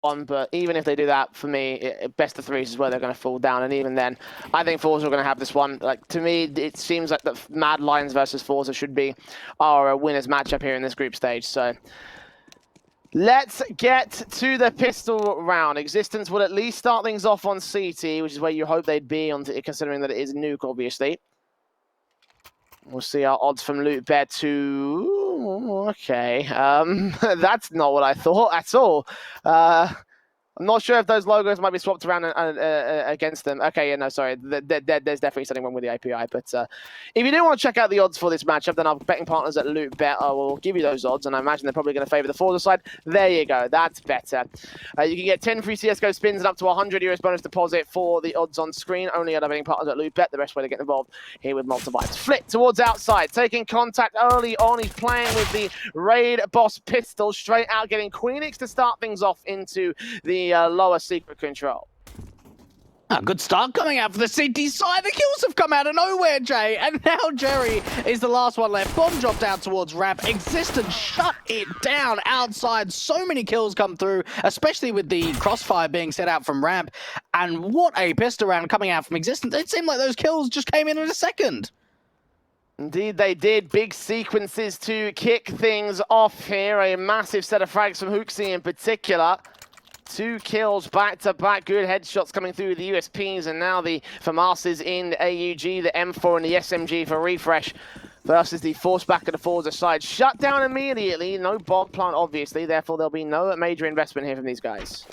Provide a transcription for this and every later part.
on, but even if they do that, for me, best of threes is where they're going to fall down. And even then, I think FORZE are going to have this one. Like, to me, it seems like the Mad Lions versus FORZE should be our winners matchup here in this group stage. So let's get to the pistol round. X6TENCE will at least start things off on CT, which is where you hope they'd be, on considering that it is Nuke, obviously. We'll see our odds from loot bet to... Okay, that's not what I thought at all. I'm not sure if those logos might be swapped around against them. Okay, yeah, no, sorry. There's definitely something wrong with the API. But if you do want to check out the odds for this matchup, then our betting partners at Loot Bet will give you those odds, and I imagine they're probably going to favour the FORZE side. There you go. That's better. You can get 10 free CSGO spins and up to €100 bonus deposit for the odds on screen. Only at our betting partners at Loot Bet. The best way to get involved here with Malta. Flick towards outside, taking contact early on. He's playing with the Raid Boss pistol straight out, getting Queenix to start things off into the lower secret control. A good start coming out for the CT side. The kills have come out of nowhere, Jay. And now Jerry is the last one left. Bomb dropped out towards ramp. X6TENCE shut it down outside. So many kills come through, especially with the crossfire being set out from ramp. And what a pistol round coming out from X6TENCE. It seemed like those kills just came in a second. Indeed they did. Big sequences to kick things off here. A massive set of frags from HOOXi in particular. 2 kills back-to-back, good headshots coming through the USPs, and now the FAMASs in AUG, the M4 and the SMG for refresh versus the force back of the FORZE side. Shut down immediately, no bomb plant obviously, therefore there'll be no major investment here from these guys.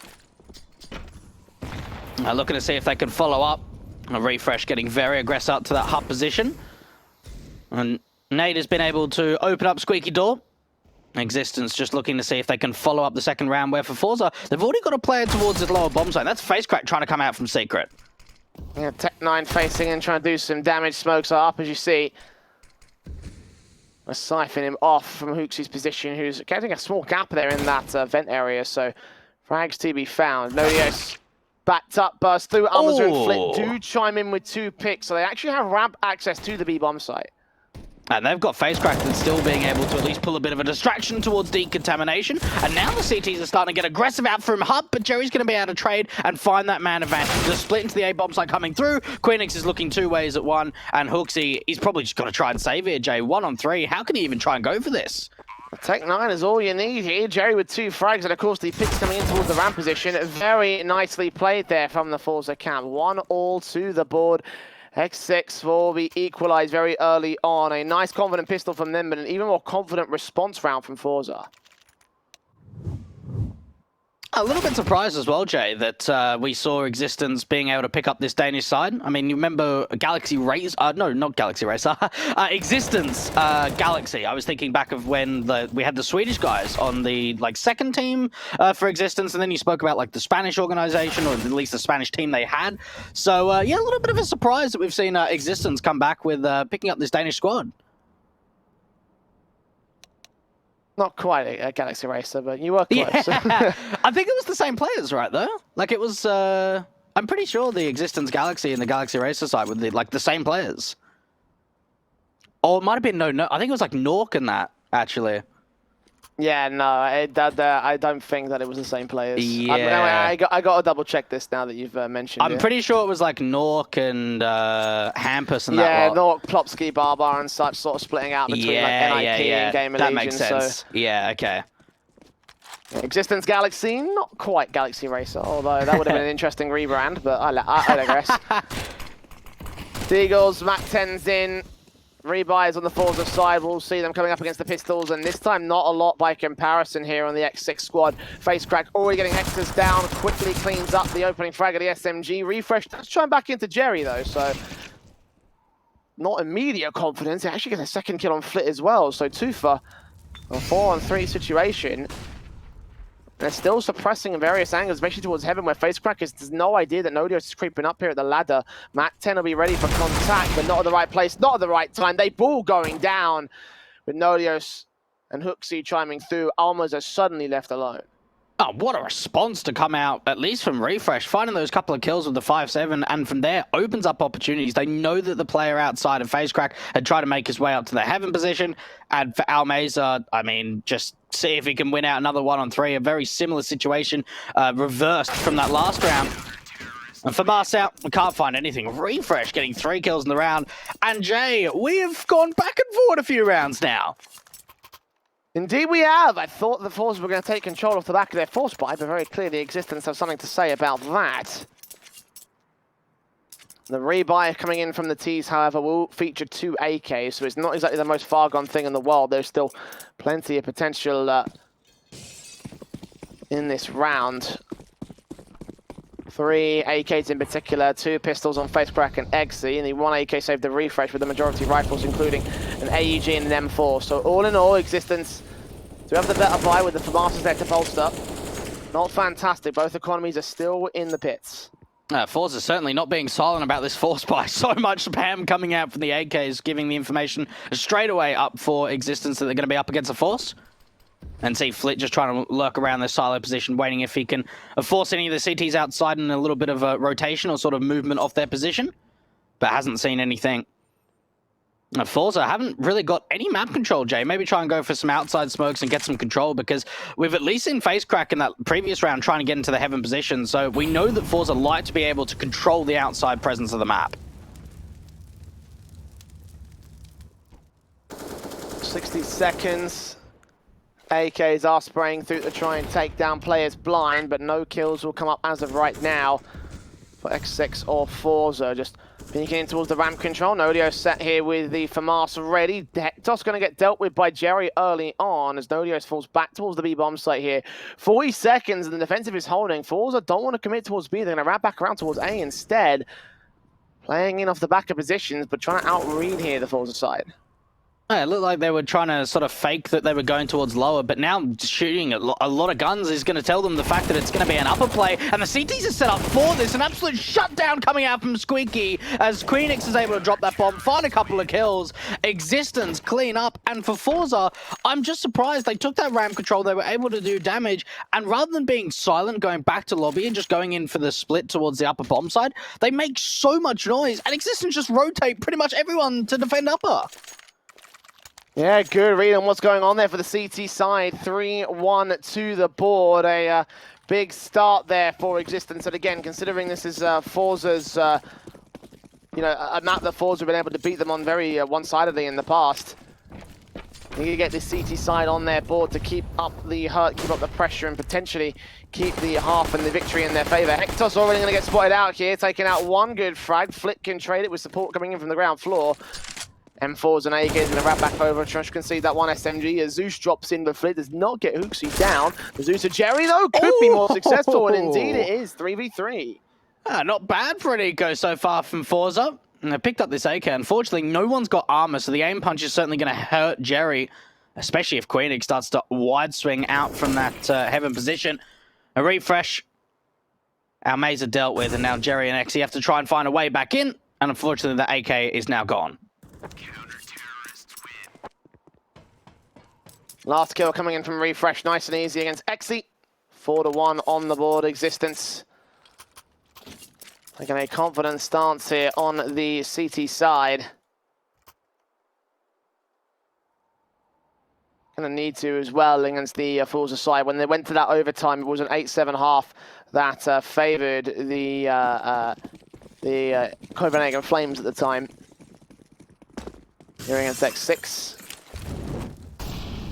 Looking to see if they can follow up. A refresh getting very aggressive up to that hub position. And Nate has been able to open up Squeaky Door. X6TENCE just looking to see if they can follow up the second round, where for FORZE, they've already got a player towards the lower bomb zone. That's FaceCrack trying to come out from secret. Yeah, Tech9 facing and trying to do some damage. Smokes are up, as you see. We're siphoning him off from HOOXi's position, who's getting a small gap there in that vent area, so frags to be found. Nodios backed up, burst through. Amazon and Flit do chime in with 2 picks, so they actually have ramp access to the B-bomb site. And they've got FaceCrack that's still being able to at least pull a bit of a distraction towards decontamination. And now the CTs are starting to get aggressive out from hub, but Jerry's going to be able to trade and find that man advantage. Just split into the A-bomb site coming through. Queenix is looking 2 ways at one, and HOOXi, he's probably just got to try and save here, Jay. 1 on 3. How can he even try and go for this? Tech9 is all you need here. Jerry with 2 frags, and of course the picks coming in towards the ramp position. Very nicely played there from the FORZE camp. 1-all to the board. X6 will be equalized very early on. A nice confident pistol from them, but an even more confident response round from FORZE. A little bit surprised as well, Jay, that we saw X6TENCE being able to pick up this Danish side. I mean, you remember Galaxy Racer? No, not Galaxy Racer. X6TENCE Galaxy. I was thinking back of when we had the Swedish guys on the second team for X6TENCE, and then you spoke about the Spanish organization, or at least the Spanish team they had. So yeah, a little bit of a surprise that we've seen X6TENCE come back with picking up this Danish squad. Not quite a Galaxy Racer, but you were close. Yeah. I think it was the same players, right, though? It was... I'm pretty sure the X6TENCE Galaxy and the Galaxy Racer side were the same players. Or it might have been... No, I think it was Nork and that, actually. Yeah, no, I don't think that it was the same players. Yeah. I got to double check this now that you've mentioned it. I'm pretty sure it was Nork and Hampus and that Yeah, lot. Nork, Plopsky, Barbar and such, sort of splitting out between NIP and Game Allegiance. That makes sense. So. Yeah, okay. X6TENCE Galaxy, not quite Galaxy Racer, although that would have been an interesting rebrand, but I digress. Deagles, Mac-10's in. Rebuys on the FORZE side, we'll see them coming up against the pistols, and this time not a lot by comparison here on the X6 squad. FaceCrack already getting Hexers down, quickly cleans up the opening frag of the SMG. Refresh, let's try and back into Jerry though, so not immediate confidence. He actually gets a second kill on Flit as well, so 2 for a 4-on-3 situation. They're still suppressing in various angles, especially towards heaven, where FaceCrack has no idea that Nodios is creeping up here at the ladder. Mac-10 will be ready for contact, but not at the right place, not at the right time. They ball going down with Nodios and HOOXi chiming through. Almas are suddenly left alone. Oh, what a response to come out, at least from Refresh, finding those couple of kills with the 5-7, and from there opens up opportunities. They know that the player outside of FaZe had tried to make his way up to the heaven position, and for Almeza, I mean, just see if he can win out another 1-on-3, a very similar situation, reversed from that last round. And for Marcel, we can't find anything. Refresh getting 3 kills in the round, and Jay, we have gone back and forward a few rounds now. Indeed we have. I thought the FORZE were going to take control off the back of their force buy, but very clearly Existence have something to say about that. The rebuy coming in from the T's, however, will feature 2 AKs, so it's not exactly the most far-gone thing in the world. There's still plenty of potential in this round. 3 AKs in particular, 2 pistols on FaZe and Eggsy, and the 1 AK saved the Refresh with the majority rifles, including an AEG and an M4. So all in all, Existence do have the better buy with the FAMASas there to bolster. Not fantastic, both economies are still in the pits. FORZE is certainly not being silent about this force buy. So much spam coming out from the AKs, giving the information straight away up for Existence that they're going to be up against a force. And see Flit just trying to lurk around their silo position, waiting if he can force any of the CTs outside in a little bit of a rotation or sort of movement off their position. But hasn't seen anything. FORZE haven't really got any map control, Jay. Maybe try and go for some outside smokes and get some control, because we've at least seen FaZe in that previous round trying to get into the heaven position. So we know that FORZE like to be able to control the outside presence of the map. 60 seconds. AKs are spraying through to try and take down players blind, but no kills will come up as of right now for X6 or FORZE. Just peeking in towards the ramp control. Nodio set here with the FAMAS ready. Hector's going to get dealt with by Jerry early on as Nodio falls back towards the B bomb site here. 40 seconds and the defensive is holding. FORZE don't want to commit towards B. They're going to wrap back around towards A instead. Playing in off the back of positions, but trying to outread here the FORZE side. Yeah, it looked like they were trying to sort of fake that they were going towards lower, but now shooting a lot of guns is going to tell them the fact that it's going to be an upper play, and the CTs are set up for this. An absolute shutdown coming out from Squeaky as Queenix is able to drop that bomb, find a couple of kills, Existence clean up, and for FORZE, I'm just surprised they took that ramp control, they were able to do damage, and rather than being silent, going back to lobby and just going in for the split towards the upper bomb side, they make so much noise, and Existence just rotate pretty much everyone to defend upper. Yeah, good read on what's going on there for the CT side. 3-1 to the board. A big start there for Existence. And again, considering this is FORZE's, a map that FORZE have been able to beat them on very one-sidedly in the past. You need to get this CT side on their board to keep up the hurt, keep up the pressure, and potentially keep the half and the victory in their favor. Hector's already going to get spotted out here, taking out one good frag. Flit can trade it with support coming in from the ground floor. M4s and AKs going to wrap back over. Trush can see that one SMG as Zeus drops in, but Flit does not get Hooksy down. The Zeus of Jerry, though, could be more successful, and indeed it is. 3v3. Not bad for an eco so far from FORZE. And they picked up this AK. Unfortunately, no one's got armor, so the aim punch is certainly going to hurt Jerry, especially if Queenix starts to wide swing out from that heaven position. A Refresh. Almeza dealt with, and now Jerry and Xe have to try and find a way back in. And unfortunately, the AK is now gone. Last kill coming in from Refresh, nice and easy against Xe. 4-1 on the board, Existence. Taking a confident stance here on the CT side. Gonna need to as well against the FORZE side. When they went to that overtime, it was an 8-7 half that favoured the Copenhagen Flames at the time. Here against X6.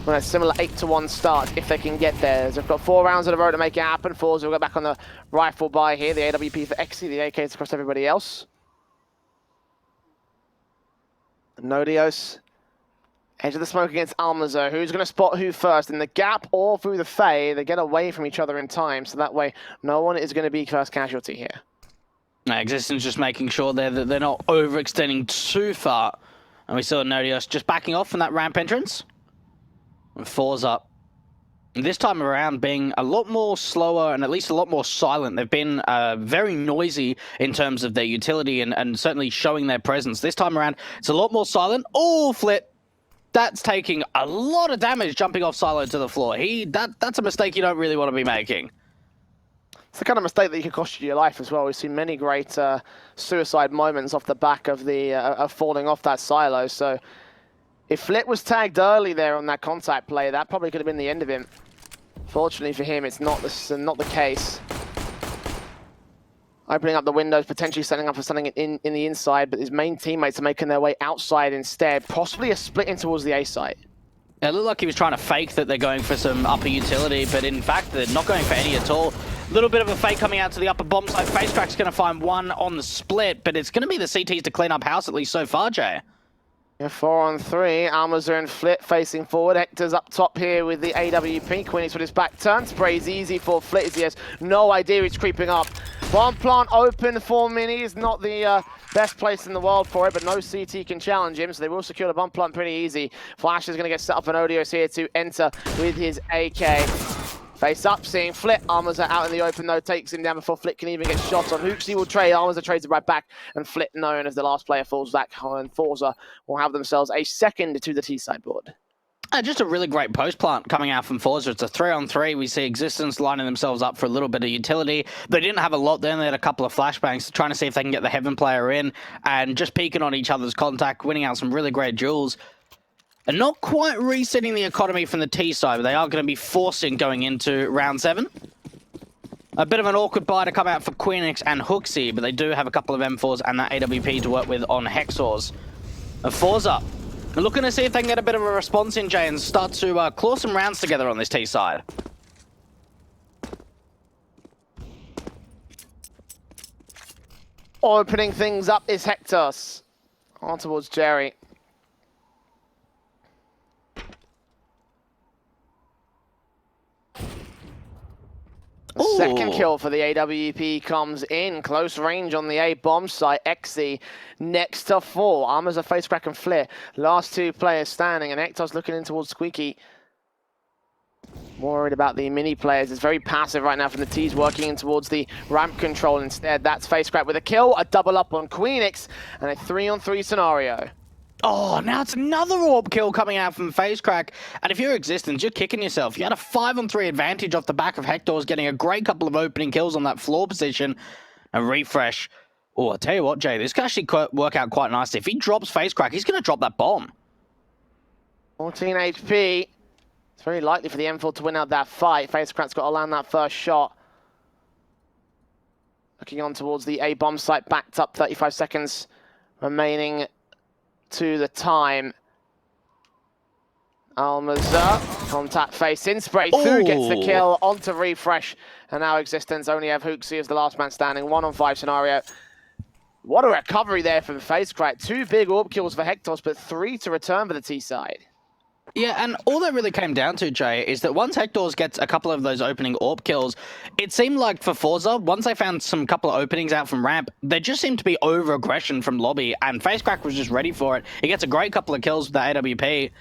Well, a similar 8-1 start if they can get there. They've got 4 rounds in a row to make it happen. FORZE will go back on the rifle buy here. The AWP for Xe, the AKs across everybody else. Nodios. Edge of the smoke against Almeza. Who's going to spot who first? In the gap or through the fade? They get away from each other in time, so that way no one is going to be first casualty here. Existence just making sure that they're not overextending too far. And we saw Nodios just backing off from that ramp entrance. And FORZE up. This time around being a lot more slower and at least a lot more silent. They've been very noisy in terms of their utility and certainly showing their presence. This time around, it's a lot more silent. Oh, Flit That's taking a lot of damage jumping off Silo to the floor. That's a mistake you don't really want to be making. It's the kind of mistake that you can cost you your life as well. We've seen many great suicide moments off the back of the falling off that silo. So if Flit was tagged early there on that contact play, that probably could have been the end of him. Fortunately for him, it's not the case. Opening up the windows, potentially setting up for something in the inside, but his main teammates are making their way outside instead. Possibly a split in towards the A site. It looked like he was trying to fake that they're going for some upper utility, but in fact, they're not going for any at all. A little bit of a fake coming out to the upper bomb site. FaceCrack's going to find one on the split, but it's going to be the CTs to clean up house, at least so far, Jay. Yeah, 4-on-3. Almaza and Flit facing forward. Hector's up top here with the AWP. Queenix with his back turned. Sprays easy for Flit as he has no idea he's creeping up. Bomb plant open for Mini. Is not the best place in the world for it, but no CT can challenge him, so they will secure the bomb plant pretty easy. Flash is going to get set up, and Odios here to enter with his AK. Face up, seeing Flit. Almaza out in the open, though, takes him down before Flit can even get shot on. Hooksy will trade. Almaza trades it right back, and Flit, known as the last player, falls back. And FORZE will have themselves a second to the T-side board. Just a really great post plant coming out from FORZE. It's a 3-on-3. We see Existence lining themselves up for a little bit of utility. They didn't have a lot then. They had a couple of flashbangs trying to see if they can get the Heaven player in and just peeking on each other's contact, winning out some really great duels. And not quite resetting the economy from the T side, but they are going to be forcing going into round 7. A bit of an awkward buy to come out for Queenix and Hooksy, but they do have a couple of M4s and that AWP to work with on Hexors. FORZE up. Looking to see if they can get a bit of a response in, Jay, and start to claw some rounds together on this T side. Opening things up is Hector's. On towards Jerry. Ooh. Second kill for the AWP comes in. Close range on the A bomb site. XE next to 4. Almaza, FaceCrack and Flit. Last two players standing, and Hector's looking in towards Squeaky. Worried about the mini players. It's very passive right now from the T's, working in towards the ramp control instead. That's FaceCrack with a kill, a double up on Queenix, and a 3-on-3 scenario. Oh, now it's another AWP kill coming out from FaceCrack. And if you're Existence, you're kicking yourself. You had a 5-on-3 advantage off the back of Hector's getting a great couple of opening kills on that floor position. And Refresh. Oh, I'll tell you what, Jay, this can actually work out quite nicely. If he drops FaceCrack, he's going to drop that bomb. 14 HP. It's very likely for the M4 to win out that fight. FaceCrack's got to land that first shot. Looking on towards the A bomb site, backed up, 35 seconds remaining to the time. Almaza, contact face in, spray through, gets the kill onto Refresh, and now Existence only have Hooksy as the last man standing. 1-on-5 scenario. What a recovery there from FaceCrack. 2 big AWP kills for Hector's, but 3 to return for the T side. Yeah, and all that really came down to, Jay, is that once Hector's gets a couple of those opening AWP kills, it seemed like for FORZE, once they found some couple of openings out from ramp, there just seemed to be over-aggression from lobby, and FaceCrack was just ready for it. He gets a great couple of kills with the AWP,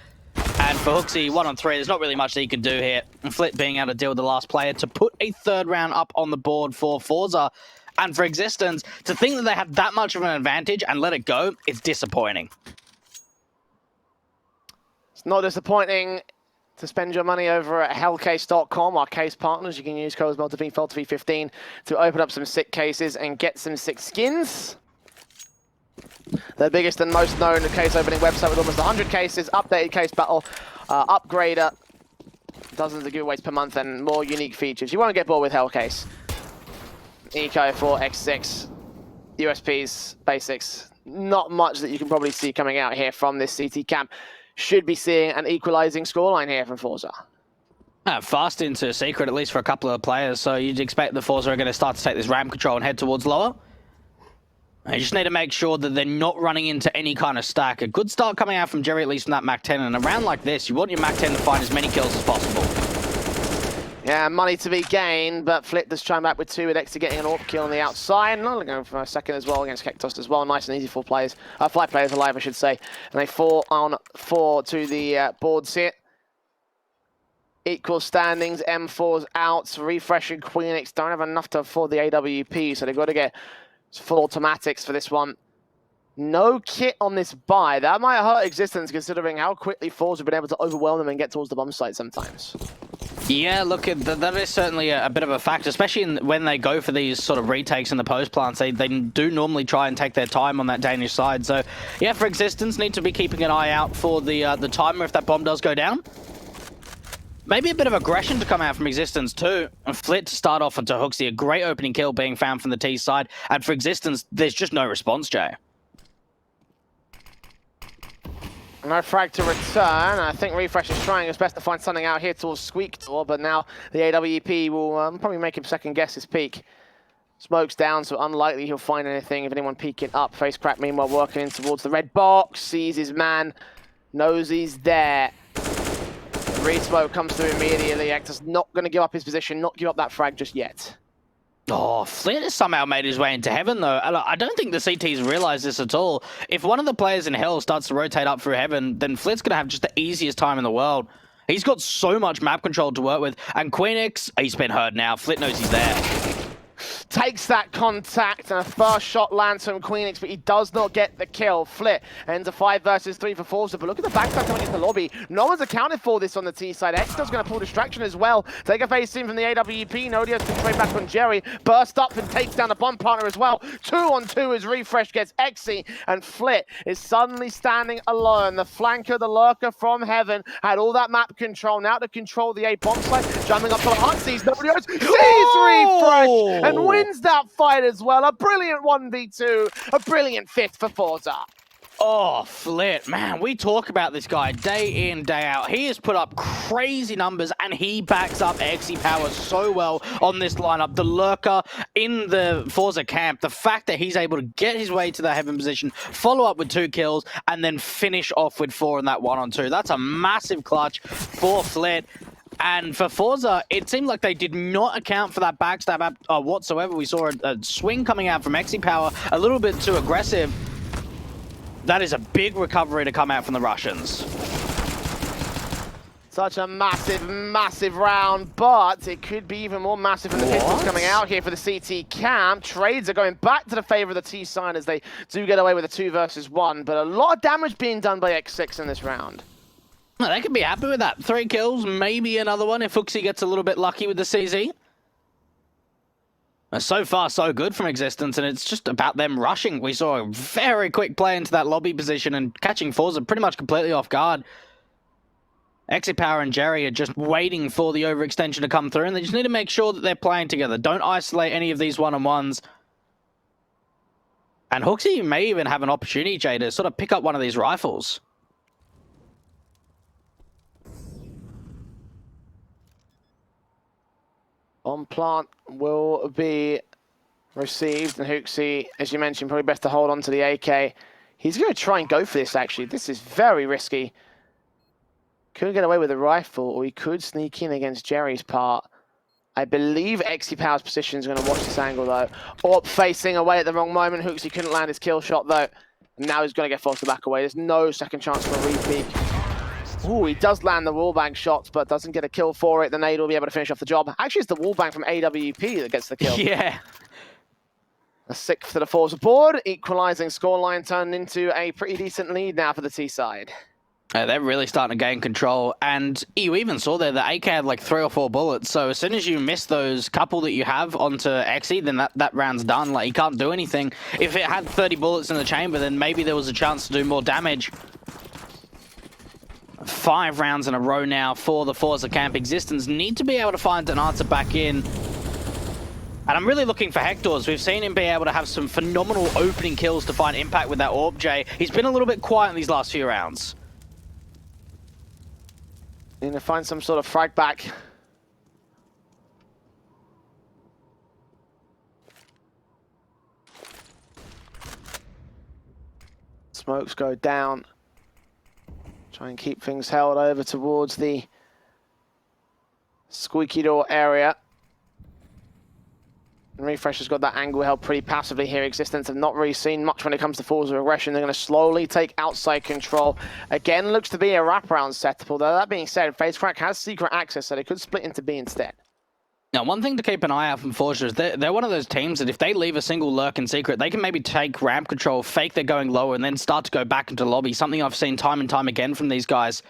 and for Hooksy, 1-on-3, there's not really much that he can do here. And Flit being able to deal with the last player to put a third round up on the board for FORZE. And for Existence, to think that they have that much of an advantage and let it go, it's disappointing. Not disappointing to spend your money over at hellcase.com, our case partners. You can use code FELTV15 to open up some sick cases and get some sick skins. The biggest and most known case opening website with almost 100 cases, updated case battle, upgrader, dozens of giveaways per month, and more unique features. You won't get bored with Hellcase. Eco for X6, USPs, basics. Not much that you can probably see coming out here from this CT camp. Should be seeing an equalizing scoreline here from FORZE. Fast into secret, at least for a couple of players, so you'd expect the FORZE are going to start to take this ramp control and head towards lower. You just need to make sure that they're not running into any kind of stack. A good start coming out from Jerry, at least from that MAC-10, and around like this, you want your MAC-10 to find as many kills as possible. Yeah, money to be gained, but Flit does chime back with 2 with Extra getting an AWP kill on the outside. Not going for a second as well against Hector as well. Nice and easy for players. 5 players alive, I should say. And a 4-on-4 to the boards here. Equal standings, M4's out. Refreshing Queenix don't have enough to afford the AWP, so they've got to get full automatics for this one. No kit on this buy. That might hurt Existence considering how quickly FORZE have been able to overwhelm them and get towards the bomb site sometimes. Yeah, look, that is certainly a bit of a factor, especially when they go for these sort of retakes in the post plants. They do normally try and take their time on that Danish side. So, yeah, for Existence, need to be keeping an eye out for the timer if that bomb does go down. Maybe a bit of aggression to come out from Existence too. And Flit to start off onto Hooksy, a great opening kill being found from the T side. And for Existence, there's just no response, Jay. No frag to return. I think Refresh is trying his best to find something out here towards Squeak Door, but now the AWP will probably make him second guess his peek. Smoke's down, so unlikely he'll find anything if anyone peeking up. Face Crack, meanwhile, working in towards the red box. Sees his man, knows he's there. Re-smoke comes through immediately. Hector's not going to give up his position, not give up that frag just yet. Oh, Flit has somehow made his way into heaven, though. I don't think the CTs realize this at all. If one of the players in Hell starts to rotate up through heaven, then Flit's going to have just the easiest time in the world. He's got so much map control to work with. And Queenix, he's been heard now. Flit knows he's there. Takes that contact, and a first shot lands from Queenix, but he does not get the kill. Flit ends a 5 versus 3 for FORZE, but look at the backside coming into the lobby. No one's accounted for this on the T side. Extra's going to pull distraction as well. Take a face in from the AWP. Nodio's been straight back on Jerry. Burst up and takes down the bomb partner as well. 2-on-2 as Refresh gets Exy, and Flit is suddenly standing alone. The flanker, the lurker from heaven, had all that map control. Now to control the A bomb site, jumping up to the hunt, sees Nodio's, sees Refresh, and wins that fight as well. A brilliant 1v2, a brilliant fifth for FORZE. Oh, Flit, man, we talk about this guy day in, day out. He has put up crazy numbers, and he backs up Xe Power so well on this lineup. The lurker in the FORZE camp, the fact that he's able to get his way to the heaven position, follow up with 2 kills, and then finish off with 4 in that 1-on-2. That's a massive clutch for Flit. And for FORZE, it seemed like they did not account for that backstab whatsoever. We saw a swing coming out from Xe Power, a little bit too aggressive. That is a big recovery to come out from the Russians. Such a massive, massive round, but it could be even more massive than the pistols coming out here for the CT camp. Trades are going back to the favor of the T side as they do get away with a 2 versus 1, but a lot of damage being done by X6 in this round. Well, they can be happy with that. 3 kills, maybe another one if Hooksy gets a little bit lucky with the CZ. So far, so good from Existence, and it's just about them rushing. We saw a very quick play into that lobby position and catching FORZE pretty much completely off guard. Xe Power and Jerry are just waiting for the overextension to come through, and they just need to make sure that they're playing together. Don't isolate any of these one-on-ones. And Hooksy may even have an opportunity, Jay, to sort of pick up one of these rifles. On plant will be received, and Hooksy, as you mentioned, probably best to hold on to the AK. He's going to try and go for this, actually. This is very risky. Could get away with a rifle, or he could sneak in against Jerry's part. I believe Xe Power's position is going to watch this angle, though. Orp facing away at the wrong moment. Hooksy couldn't land his kill shot, though. And now he's going to get forced to back away. There's no second chance for a repeat. Ooh, he does land the wallbang shots, but doesn't get a kill for it. The nade will be able to finish off the job. Actually, it's the wallbang from AWP that gets the kill. Yeah. A 6th to the FORZE board, equalizing scoreline turned into a pretty decent lead now for the T side. They're really starting to gain control, and you even saw there the AK had like 3 or 4 bullets, so as soon as you miss those couple that you have onto Xe, then that round's done. Like, he can't do anything. If it had 30 bullets in the chamber, then maybe there was a chance to do more damage. 5 rounds in a row now for the FORZE camp. Existence need to be able to find an answer back in. And I'm really looking for Hector's. We've seen him be able to have some phenomenal opening kills to find impact with that AWP, Jay. He's been a little bit quiet in these last few rounds. Need to find some sort of frag back. Smokes go down. Try and keep things held over towards the squeaky door area. And Refresh has got that angle held pretty passively here. Existence have not really seen much when it comes to FORZE aggression. They're going to slowly take outside control. Again, looks to be a wraparound setup. Although that being said, FaceCrack has secret access, so they could split into B instead. Now, one thing to keep an eye out from FORZE is they're one of those teams that if they leave a single lurk in secret, they can maybe take ramp control, fake they're going lower, and then start to go back into lobby. Something I've seen time and time again from these guys.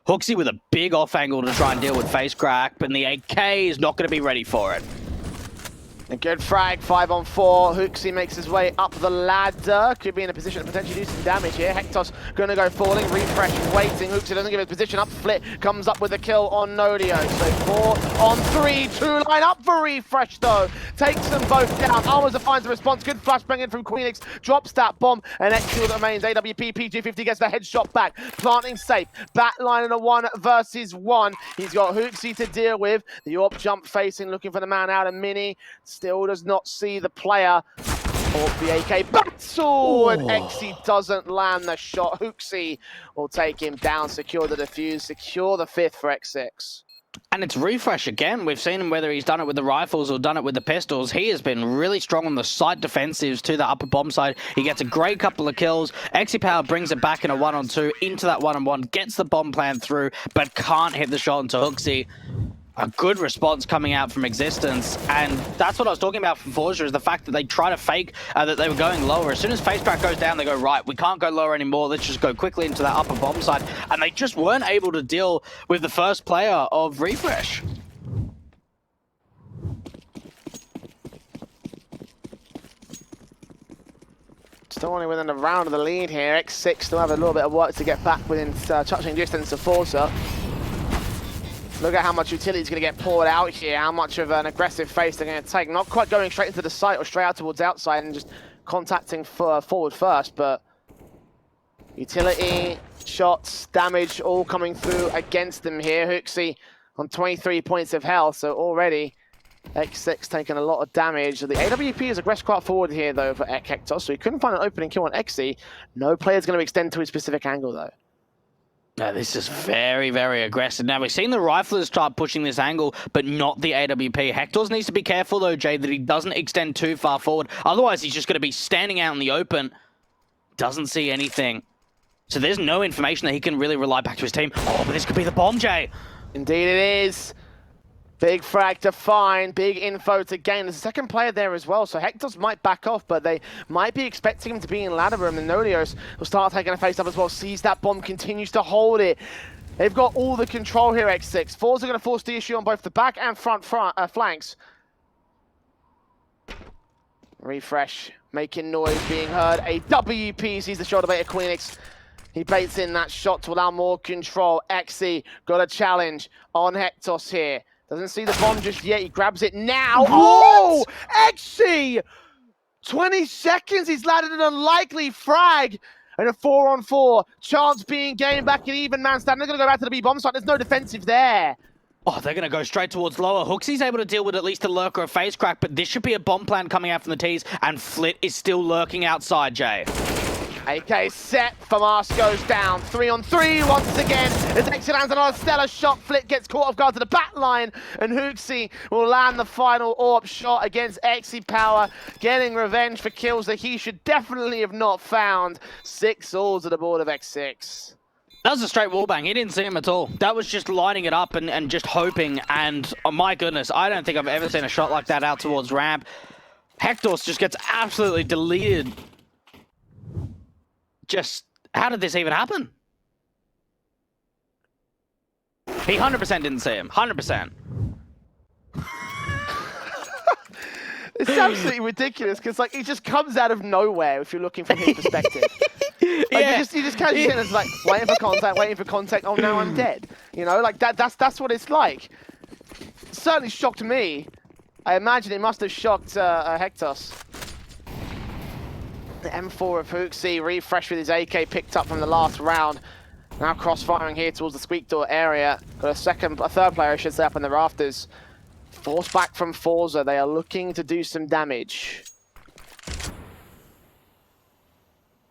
HooXi with a big off angle to try and deal with face crack, but the 8K is not going to be ready for it. A good frag, 5-on-4. HooXi makes his way up the ladder. Could be in a position to potentially do some damage here. Hectos going to go falling. Refresh waiting. HooXi doesn't give his position up. Flit comes up with a kill on Nodio. So 4-on-3. 2 line up for Refresh though. Takes them both down. Armorza finds a response. Good flashbang in from Queenix. Drops that bomb. And X2 remains. AWP PG50 gets the headshot back. Planting safe. Backline in a 1 versus 1. He's got HooXi to deal with. The AWP jump facing, looking for the man out. And Mini still does not see the player or the AK battle, and XE doesn't land the shot. HooXi will take him down, secure the defuse, secure the 5th for X6. And it's Refresh again. We've seen him whether he's done it with the rifles or done it with the pistols. He has been really strong on the site defensives to the upper bomb side. He gets a great couple of kills. XePower brings it back in a 1-on-2 into that 1-on-1, gets the bomb plan through, but can't hit the shot into HooXi. A good response coming out from X6TENCE, and that's what I was talking about from FORZE, is the fact that they try to fake that they were going lower. As soon as face crack goes down, they go, right, we can't go lower anymore, let's just go quickly into that upper bomb side, and they just weren't able to deal with the first player of Refresh. Still only within a round of the lead here. X6 still have a little bit of work to get back within touching distance of FORZE. Look at how much utility is going to get poured out here, how much of an aggressive face they're going to take. Not quite going straight into the site or straight out towards outside and just contacting forward first, but utility, shots, damage all coming through against them here. HooXi on 23 points of health, so already X6 taking a lot of damage. The AWP is aggressed quite forward here though for Hector, so he couldn't find an opening kill on XE. No player's going to extend to his specific angle though. No, this is very, very aggressive. Now, we've seen the riflers start pushing this angle, but not the AWP. Hector's needs to be careful, though, Jay, that he doesn't extend too far forward. Otherwise, he's just going to be standing out in the open. Doesn't see anything. So there's no information that he can really rely back to his team. Oh, but this could be the bomb, Jay. Indeed it is. Big frag to find, big info to gain. There's a second player there as well, so Hector's might back off, but they might be expecting him to be in ladder room, and Nodios will start taking a face up as well. Sees that bomb, continues to hold it. They've got all the control here, X6. FORZE are going to force the issue on both the back and front flanks. Refresh, making noise, being heard. A WP sees the shoulder bait of Queenix. He baits in that shot to allow more control. XE got a challenge on Hectos here. Doesn't see the bomb just yet. He grabs it now. Oh! XE! 20 seconds. He's landed an unlikely frag. And a 4-on-4. Chance being gained back in even man stand. They're going to go back to the B bomb site. There's no defensive there. Oh, they're going to go straight towards lower. HooXi's able to deal with at least a lurk or a face crack, but this should be a bomb plan coming out from the T's, and Flit is still lurking outside, Jay. AK set, Famas goes down. 3-on-3 once again. As X lands another stellar shot, Flit gets caught off guard to the back line, and HooXi will land the final AWP shot against XePower, getting revenge for kills that he should definitely have not found. 6-all to the board of X6. That was a straight wallbang. He didn't see him at all. That was just lining it up and just hoping, and oh my goodness, I don't think I've ever seen a shot like that out towards ramp. Hectos just gets absolutely deleted. Just, how did this even happen? He 100% didn't see him. 100%. It's absolutely ridiculous because, like, he just comes out of nowhere if you're looking from his perspective. Like, Yeah. you just kind of sit and it's like waiting for contact. Oh, now I'm dead. You know, like that's what it's like. It certainly shocked me. I imagine it must have shocked Hectos. The M4 of HooXi, Refresh with his AK picked up from the last round. Now cross-firing here towards the squeak door area. Got a third player, I should say, up in the rafters. Force back from FORZE. They are looking to do some damage.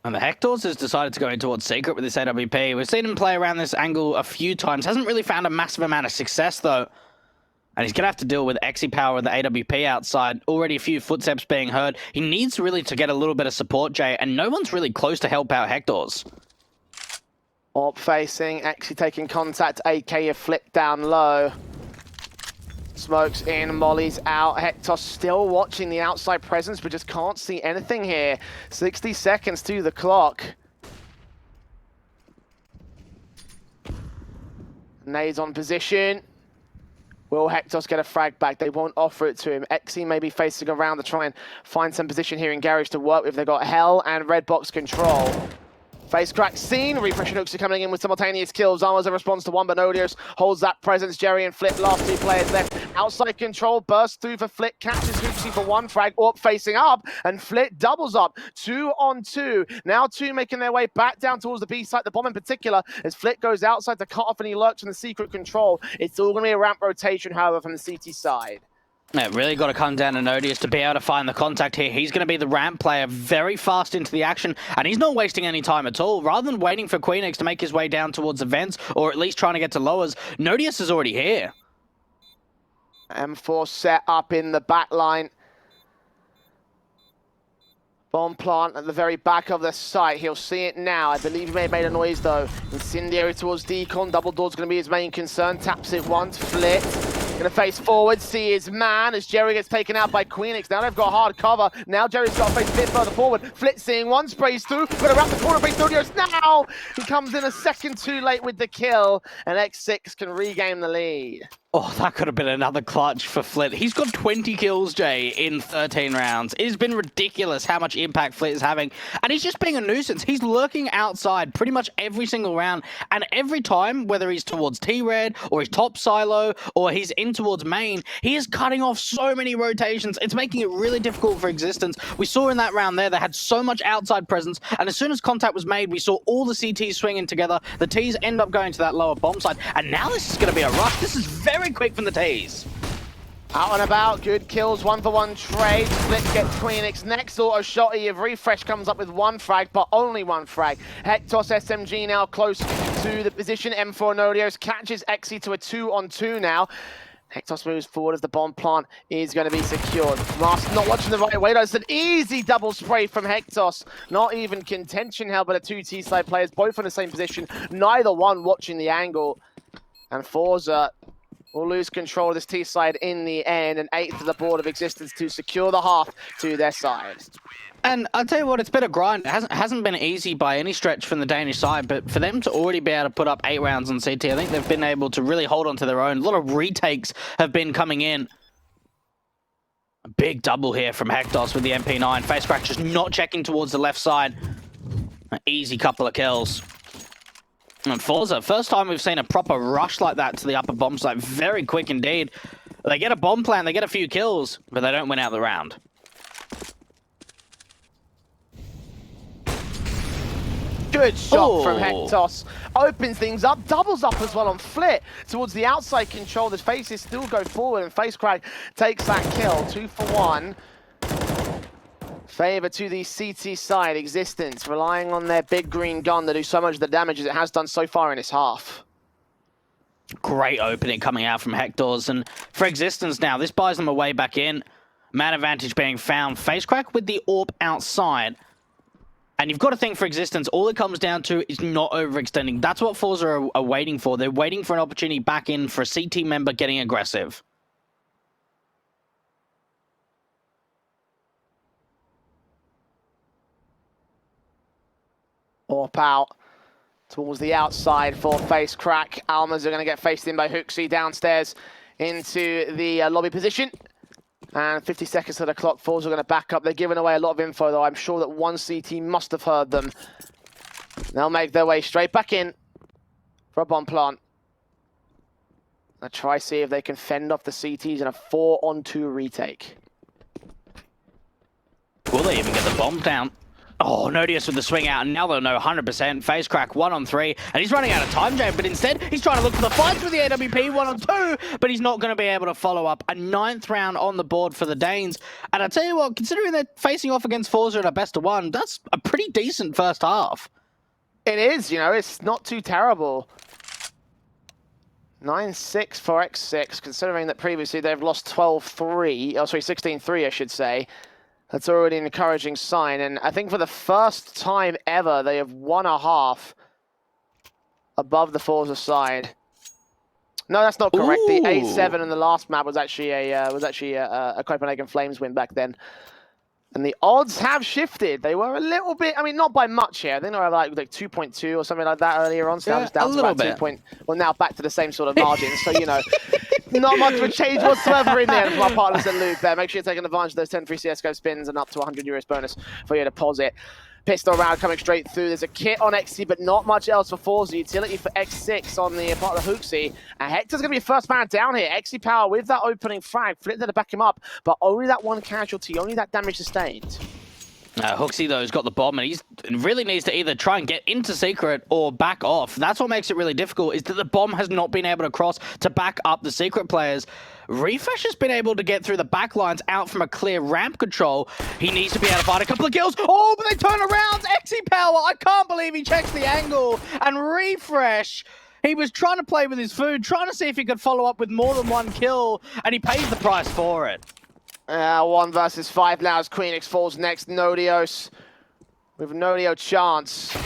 And the Hectors has decided to go in towards Secret with this AWP. We've seen him play around this angle a few times. Hasn't really found a massive amount of success, though. And he's going to have to deal with XePower and the AWP outside. Already a few footsteps being heard. He needs really to get a little bit of support, Jay, and no one's really close to help out Hectors. AWP facing, actually taking contact. AK a flip down low. Smokes in, Molly's out. Hector still watching the outside presence, but just can't see anything here. 60 seconds to the clock. Nades on position. Will Hectos get a frag back? They won't offer it to him. Xe may be facing around to try and find some position here in Garage to work with. They've got Hell and Red Box control. Face crack seen. Refresh and Hooks are coming in with simultaneous kills. Armor's a response to one, but Nodius holds that presence. Jerry and Flip, last two players left. Outside control, bursts through for Flip, catches Hooksy for one frag. Orp facing up, and Flip doubles up. 2 on 2. Now 2 making their way back down towards the B site, the bomb in particular, as Flip goes outside to cut off and he lurks in the secret control. It's all going to be a ramp rotation, however, from the CT side. Yeah, really got to come down to Nodius to be able to find the contact here. He's going to be the ramp player very fast into the action, and he's not wasting any time at all. Rather than waiting for Queenix to make his way down towards the vents, or at least trying to get to lowers, Nodius is already here. M4 set up in the back line. Bomb plant at the very back of the site. He'll see it now. I believe he may have made a noise though. Incendiary towards Decon. Double door's going to be his main concern. Taps it once. Flit. Going to face forward, see his man as Jerry gets taken out by Queenix. Now they've got hard cover. Now Jerry's got to face a bit further forward. Flit seeing one, sprays through. Got to wrap the corner, face Nodios now. He comes in a second too late with the kill, and X6 can regain the lead. Oh, that could have been another clutch for Flit. He's got 20 kills, Jay, in 13 rounds. It has been ridiculous how much impact Flit is having. And he's just being a nuisance. He's lurking outside pretty much every single round. And every time, whether he's towards T-Red, or he's top silo, or he's in towards main, he is cutting off so many rotations. It's making it really difficult for Existence. We saw in that round there, they had so much outside presence. And as soon as contact was made, we saw all the CTs swinging together. The Ts end up going to that lower bomb side. And now this is going to be a rush. This is very quick from the Ts. Out and about, good kills, 1-for-1 trade. Split gets Queenix. Next auto shot of Refresh comes up with one frag, but only one frag. Hectos SMG now close to the position. M4 Nodios catches Xe to a 2-on-2 now. Hectos moves forward as the bomb plant is going to be secured. Mask not watching the right way. That's an easy double spray from Hectos. Not even contention held by the two T-side players, both in the same position. Neither one watching the angle. And FORZE will lose control of this T-side in the end, and 8th to the board of Existence to secure the half to their side. And I'll tell you what, it's been a grind. It hasn't been easy by any stretch from the Danish side, but for them to already be able to put up 8 rounds on CT, I think they've been able to really hold on to their own. A lot of retakes have been coming in. A big double here from Hectos with the MP9. Facecrack just not checking towards the left side. An easy couple of kills. And FORZE, first time we've seen a proper rush like that to the upper bomb site. Very quick indeed. They get a bomb plant, they get a few kills, but they don't win out the round. Good shot from Hectos. Opens things up, doubles up as well on Flit towards the outside control. The faces still go forward, and Facecrack takes that kill. 2-for-1. Favor to the CT side. Existence relying on their big green gun to do so much of the damage as it has done so far in this half. Great opening coming out from Hector's, and for Existence now, this buys them a way back in. Man advantage being found. Facecrack with the AWP outside. And you've got to think for Existence, all it comes down to is not overextending. That's what FORZE are waiting for. They're waiting for an opportunity back in for a CT member getting aggressive. AWP out towards the outside for Facecrack. Almas are going to get faced in by Hooksy downstairs into the lobby position. And 50 seconds to the clock. FORZE are going to back up. They're giving away a lot of info, though. I'm sure that one CT must have heard them. They'll make their way straight back in for a bomb plant. They'll try see if they can fend off the CTs in a 4-on-2 retake. Will they even get the bomb down? Oh, Nodius with the swing out, and now they'll know 100%. Facecrack 1-on-3, and he's running out of time, Jay, but instead he's trying to look for the fights with the AWP 1-on-2, but he's not going to be able to follow up. A 9th round on the board for the Danes. And I tell you what, considering they're facing off against FORZE at a best-of-1, that's a pretty decent first half. It is, you know, it's not too terrible. 9-6 for X6, considering that previously they've lost 12-3, oh sorry, 16-3 I should say. That's already an encouraging sign, and I think for the first time ever, they have won a half above the FORZE side. No, that's not correct. Ooh. The 8-7 in the last map was actually a Copenhagen Flames win back then. And the odds have shifted. They were a little bit, I mean, not by much here. I think they were like 2.2 or something like that earlier on. So yeah, now it's down a to little about bit. Well, now back to the same sort of margin. So, you know, not much of a change whatsoever in there from our partners at Loop there. Make sure you're taking advantage of those 10 free CSGO spins and up to 100 euros bonus for your deposit. Pistol round coming straight through. There's a kit on XC, but not much else for FORZE. Utility for X6 on the part of the Hooksy. And Hector's going to be first man down here. XC power with that opening frag. Flip there to back him up, but only that one casualty, only that damage sustained. Hooksy, though, has got the bomb, and he really needs to either try and get into Secret or back off. That's what makes it really difficult, is that the bomb has not been able to cross to back up the Secret players. Refresh has been able to get through the back lines out from a clear ramp control. He needs to be able to find a couple of kills. Oh, but they turn around. XE Power, I can't believe he checks the angle. And Refresh, he was trying to play with his food, trying to see if he could follow up with more than one kill, and he pays the price for it. 1 versus 5 now as Queenix falls next. Nodios with Nodio chance.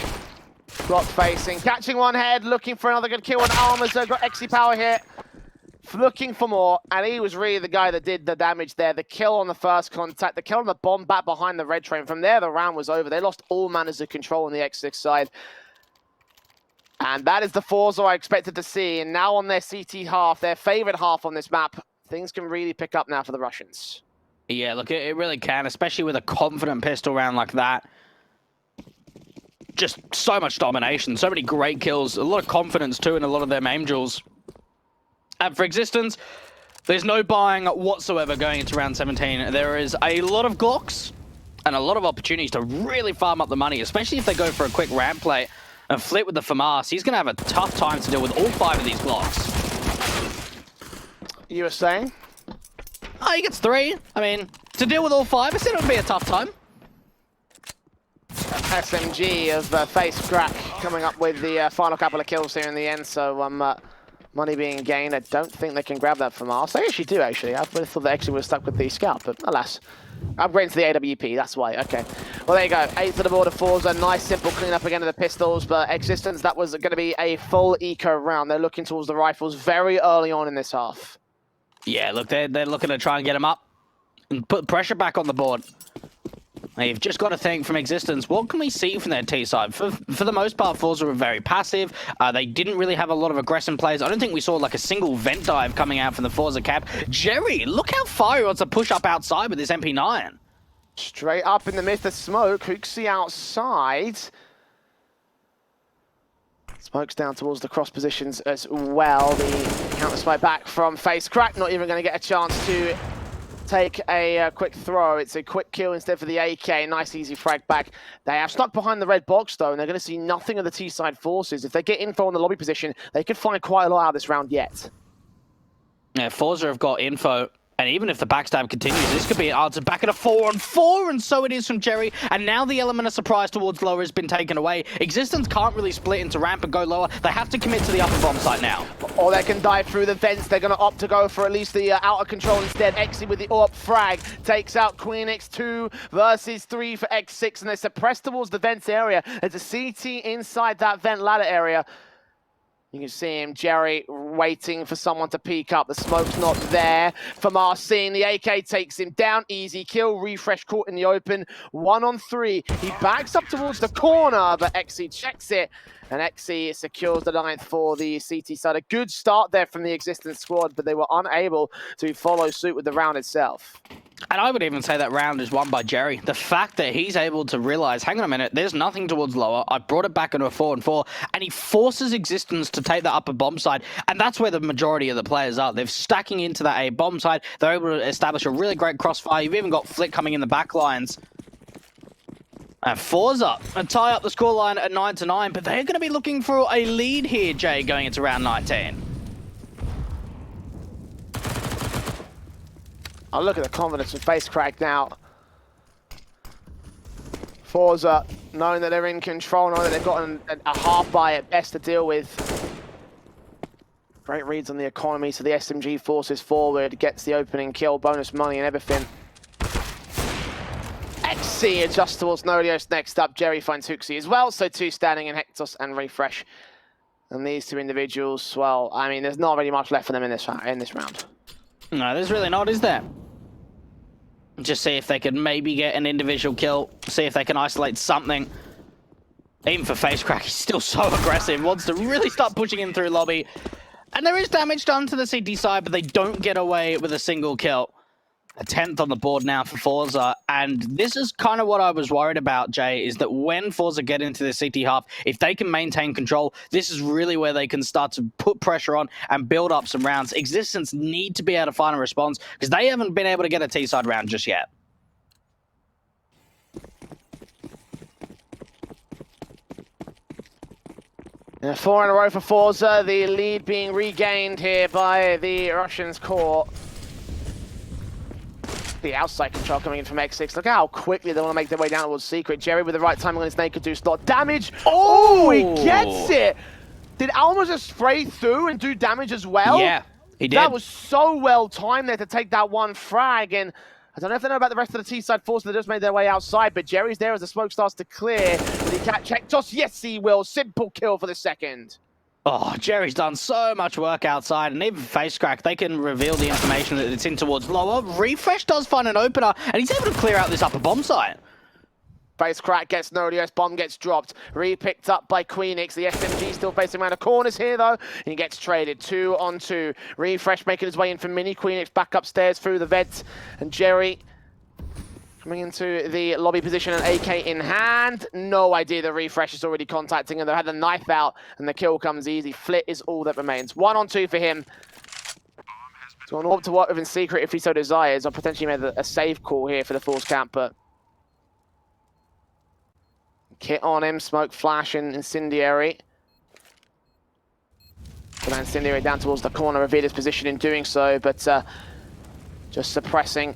Block facing, catching one head, looking for another good kill on Armors. Got XE Power here, looking for more, and he was really the guy that did the damage there. The kill on the first contact, the kill on the bomb back behind the red train. From there, the round was over. They lost all manners of control on the X6 side. And that is the FORZE I expected to see. And now on their CT half, their favorite half on this map, things can really pick up now for the Russians. Yeah, look, it really can, especially with a confident pistol round like that. Just so much domination, so many great kills, a lot of confidence too in a lot of their aim duels. And for Existence, there's no buying whatsoever going into round 17. There is a lot of Glocks and a lot of opportunities to really farm up the money, especially if they go for a quick ramp play and flip with the FAMAS. He's going to have a tough time to deal with all 5 of these Glocks. You were saying? Oh, he gets 3. I mean, to deal with all 5, I said it would be a tough time. SMG of Face Crack coming up with the final couple of kills here in the end, so money being gained. I don't think they can grab that from us. They actually do, actually. I would have thought they actually would have stuck with the Scout, but alas. Upgrading to the AWP, that's why. Okay. Well, there you go. 8 to the board of FORZE. A nice, simple cleanup again of the pistols, but Existence, that was going to be a full eco round. They're looking towards the rifles very early on in this half. Yeah, look, they're looking to try and get him up and put pressure back on the board. You've just got to think from Existence, what can we see from their T side? For the most part, FORZE were very passive. They didn't really have a lot of aggressive plays. I don't think we saw like a single vent dive coming out from the FORZE cap. Jerry, look how far he wants to push up outside with this MP9. Straight up in the midst of smoke. Hooksy outside. Smoke's down towards the cross positions as well. The counter spike back from Face Crack. Not even going to get a chance to take a quick throw. It's a quick kill instead for the AK. Nice easy frag back. They have stuck behind the red box though, and they're going to see nothing of the T-side forces. If they get info on the lobby position, they could find quite a lot out of this round yet. Yeah, FORZE have got info. And even if the backstab continues, this could be an answer back at a 4-on-4, and so it is from Jerry. And now the element of surprise towards lower has been taken away. Existence can't really split into ramp and go lower. They have to commit to the upper bomb site now. Or they can dive through the vents. They're going to opt to go for at least the outer control instead. Exi with the AWP frag takes out Queenix. 2 versus 3 for X6, and they're suppressed towards the vents area. There's a CT inside that vent ladder area. You can see him, Jerry, waiting for someone to peek up. The smoke's not there for Marcin. The AK takes him down. Easy kill. Refresh caught in the open. 1-on-3. He backs up towards the corner, but XE checks it. And XE secures the 9th for the CT side. A good start there from the Existence squad, but they were unable to follow suit with the round itself. And I would even say that round is won by Jerry. The fact that he's able to realize, hang on a minute, there's nothing towards lower. I brought it back into a 4-on-4, and he forces Existence to take the upper bomb side. And that's where the majority of the players are. They're stacking into that A bomb side. They're able to establish a really great crossfire. You've even got Flick coming in the back lines. And FORZE up and tie up the scoreline at 9-9, but they're going to be looking for a lead here, Jay, going into round 19. Oh, look at the confidence of Face Crack now. FORZE, knowing that they're in control, knowing that they've got a half buy at best to deal with. Great reads on the economy, so the SMG forces forward, gets the opening kill, bonus money and everything. XC adjusts towards Nodios next up. Jerry finds Hooksy as well, so 2 standing in Hectos and Refresh. And these two individuals, well, I mean, there's not really much left for them in this round. No, there's really not, is there? Just see if they can maybe get an individual kill. See if they can isolate something. Even for FaceCrack, he's still so aggressive. Wants to really start pushing in through lobby. And there is damage done to the CT side, but they don't get away with a single kill. A 10th on the board now for FORZE, and this is kind of what I was worried about, Jay, is that when FORZE get into the CT half, if they can maintain control, this is really where they can start to put pressure on and build up some rounds. Existence need to be able to find a response, because they haven't been able to get a T-side round just yet. Yeah, 4 in a row for FORZE, the lead being regained here by the Russians' core. The outside control coming in from X6. Look how quickly they want to make their way down towards Secret. Jerry with the right timing on his naked do slot. Damage! Oh, he gets it! Did Alma just spray through and do damage as well? Yeah, he did. That was so well timed there to take that one frag, and I don't know if they know about the rest of the T-side force that just made their way outside, but Jerry's there as the smoke starts to clear. Will he catch Hectos? Yes, he will. Simple kill for the second. Oh, Jerry's done so much work outside, and even FaceCrack, they can reveal the information that it's in towards lower. Refresh does find an opener, and he's able to clear out this upper bomb site. FaceCrack gets Nodios, bomb gets dropped. Re-picked up by Queenix. The SMG still facing around the corners here, though. He gets traded 2 on 2. Refresh making his way in for Mini. Queenix back upstairs through the vents, and Jerry coming into the lobby position, an AK in hand. No idea the Refresh is already contacting, and they had the knife out, and the kill comes easy. Flit is all that remains. 1 on 2 for him. He's going to opt to work with in secret if he so desires, or potentially made a save call here for the FORZE camp, but kit on him, smoke flash and incendiary. Put that incendiary down towards the corner, revealed his position in doing so, but just suppressing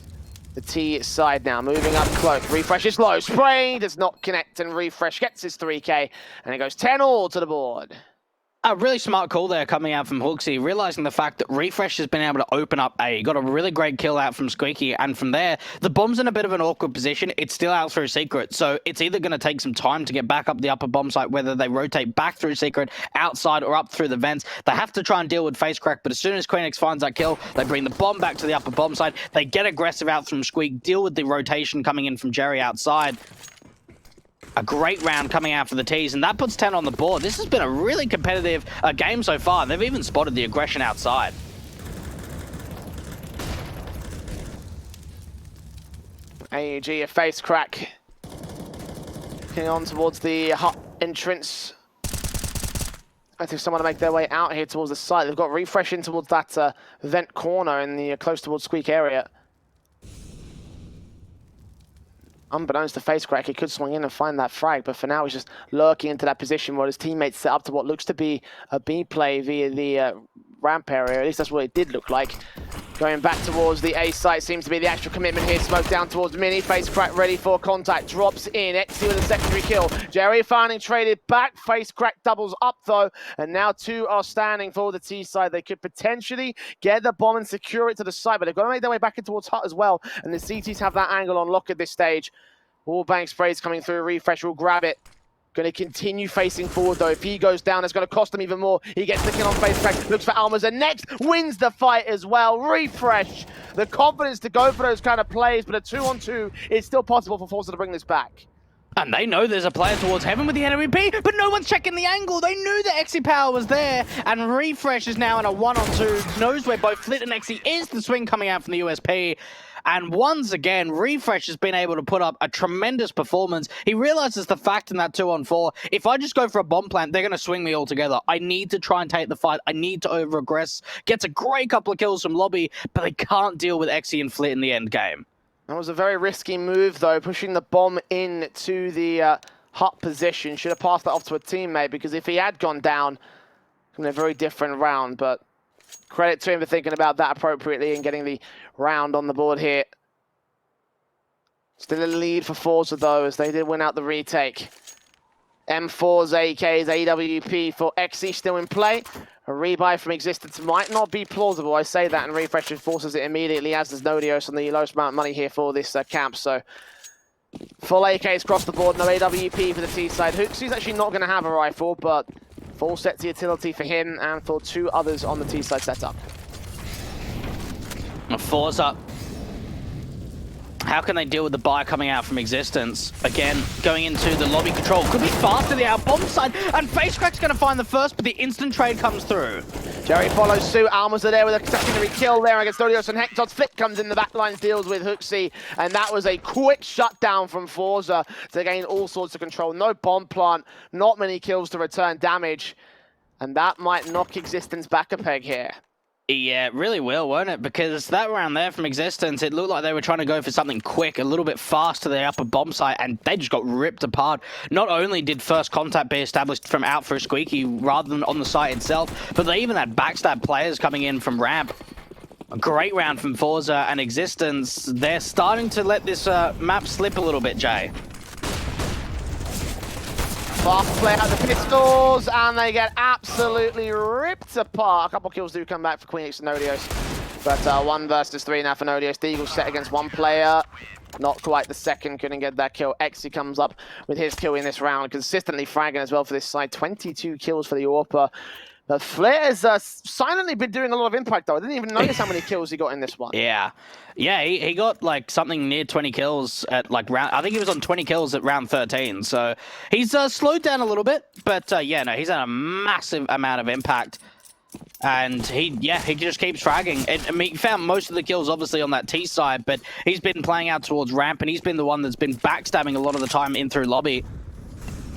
the T side now, moving up close. Refresh is low, spray does not connect, and Refresh gets his 3K, and it goes 10-all to the board. A really smart call there coming out from Hooksy, realizing the fact that Refresh has been able to open up A. Got a really great kill out from Squeaky, and from there, the bomb's in a bit of an awkward position. It's still out through Secret, so it's either going to take some time to get back up the upper bomb site, whether they rotate back through Secret, outside, or up through the vents. They have to try and deal with FaceCrack, but as soon as Queenix finds that kill, they bring the bomb back to the upper bomb site. They get aggressive out from Squeak, deal with the rotation coming in from Jerry outside. A great round coming out for the T's, and that puts 10 on the board. This has been a really competitive game so far. They've even spotted the aggression outside. AEG, a FaceCrack. Looking on towards the hut entrance. I think someone to make their way out here towards the site. They've got Refresh in towards that vent corner in the close towards Squeak area. Unbeknownst to FaceCrack, he could swing in and find that frag, but for now he's just lurking into that position where his teammates set up to what looks to be a B play via the ramp area. At least that's what it did look like. Going back towards the A site seems to be the actual commitment here. Smoke down towards Mini. FaceCrack ready for contact. Drops in. Exy with a secondary kill. Jerry finding traded back. FaceCrack doubles up though. And now 2 are standing for the T side. They could potentially get the bomb and secure it to the site, but they've got to make their way back in towards Hut as well. And the CTs have that angle on lock at this stage. Wallbang sprays coming through. Refresh will grab it. Going to continue facing forward though. If he goes down, it's going to cost him even more. He gets the kill on FaceCrack. Looks for Almas and next wins the fight as well. Refresh. The confidence to go for those kind of plays, but a 2-on-2 is still possible for FORZE to bring this back. And they know there's a player towards heaven with the NMP, but no one's checking the angle. They knew that Exy power was there, and Refresh is now in a 1-on-2. Knows where both Flit and Exy is. The swing coming out from the USP. And once again, Refresh has been able to put up a tremendous performance. He realizes the fact in that 2-on-4, if I just go for a bomb plant, they're going to swing me all together. I need to try and take the fight. I need to over-aggress. Gets a great couple of kills from lobby, but they can't deal with Exy and Flit in the end game. That was a very risky move, though, pushing the bomb into the hut position. Should have passed that off to a teammate, because if he had gone down, it's been a very different round, but credit to him for thinking about that appropriately and getting the round on the board here. Still a lead for FORZE, though, as they did win out the retake. M4's AK's AWP for Exy still in play. A rebuy from Existence might not be plausible. I say that, and Refresh forces it immediately, as does Nodios on the lowest amount of money here for this camp. So full AKs across the board, no AWP for the T side. Hooksy's actually not going to have a rifle, but Full sets of utility for him and for two others on the T-side setup. FORZE up. How can they deal with the buy coming out from Existence? Again, going into the lobby control. Could be fast to the out bomb side, and FaceCrack's going to find the first, but the instant trade comes through. Jerry follows suit. Almas are there with a secondary kill there against Dodios and Hector's. Flick comes in the backlines, deals with HooXi, and that was a quick shutdown from FORZE to gain all sorts of control. No bomb plant, not many kills to return damage, and that might knock Existence back a peg here. Yeah, it really will, won't it? Because that round there from Existence, it looked like they were trying to go for something quick, a little bit fast to the upper bomb site, and they just got ripped apart. Not only did first contact be established from out for a squeaky rather than on the site itself, but they even had backstab players coming in from ramp. A great round from FORZE and Existence. They're starting to let this map slip a little bit, Jay. Fast play out the pistols, and they get absolutely ripped apart. A couple kills do come back for Queenix and Nodios, but 1 versus 3 now for Nodios. The Eagles set against one player. Not quite the second, couldn't get that kill. Exy comes up with his kill in this round, consistently fragging as well for this side. 22 kills for the AWPer. But Flair's silently been doing a lot of impact, though. I didn't even notice how many kills he got in this one. Yeah. Yeah, he got like something near 20 kills at like round... I think he was on 20 kills at round 13. So he's slowed down a little bit. But yeah, no, he's had a massive amount of impact. And he just keeps fragging. I mean, he found most of the kills, obviously, on that T side. But he's been playing out towards ramp, and he's been the one that's been backstabbing a lot of the time in through lobby.